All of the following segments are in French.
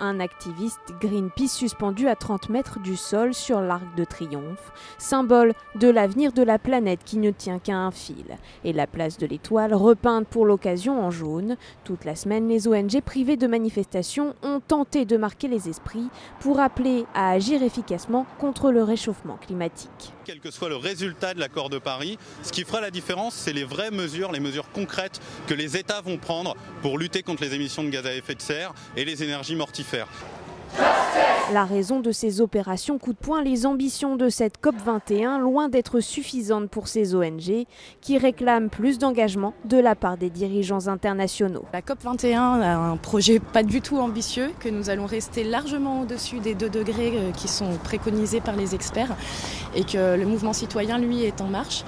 un activiste Greenpeace suspendu à 30 mètres du sol sur l'Arc de Triomphe, symbole de l'avenir de la planète qui ne tient qu'à un fil. Et la place de l'Étoile repeinte pour l'occasion en jaune. Toute la semaine, les ONG privées de manifestations ont tenté de marquer les esprits pour appeler à agir efficacement contre le réchauffement climatique. Quel que soit le résultat de l'accord de Paris, ce qui fera la différence, c'est les vraies mesures, les mesures concrètes que les États vont prendre pour lutter contre les émissions de gaz à effet de serre et les énergies mortifères. La raison de ces opérations coup de poing, les ambitions de cette COP21, loin d'être suffisantes pour ces ONG qui réclament plus d'engagement de la part des dirigeants internationaux. La COP21 a un projet pas du tout ambitieux, que nous allons rester largement au-dessus des 2 degrés qui sont préconisés par les experts et que le mouvement citoyen, lui, est en marche.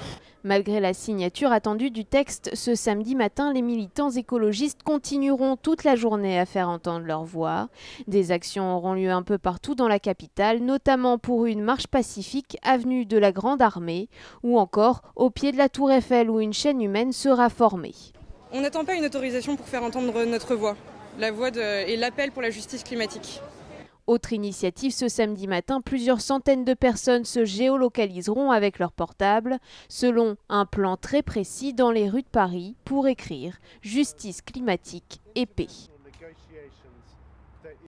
Malgré la signature attendue du texte, ce samedi matin, les militants écologistes continueront toute la journée à faire entendre leur voix. Des actions auront lieu un peu partout dans la capitale, notamment pour une marche pacifique avenue de la Grande Armée ou encore au pied de la Tour Eiffel où une chaîne humaine sera formée. On n'attend pas une autorisation pour faire entendre notre voix, et l'appel pour la justice climatique. Autre initiative, ce samedi matin, plusieurs centaines de personnes se géolocaliseront avec leur portable, selon un plan très précis dans les rues de Paris, pour écrire « Justice climatique et paix ».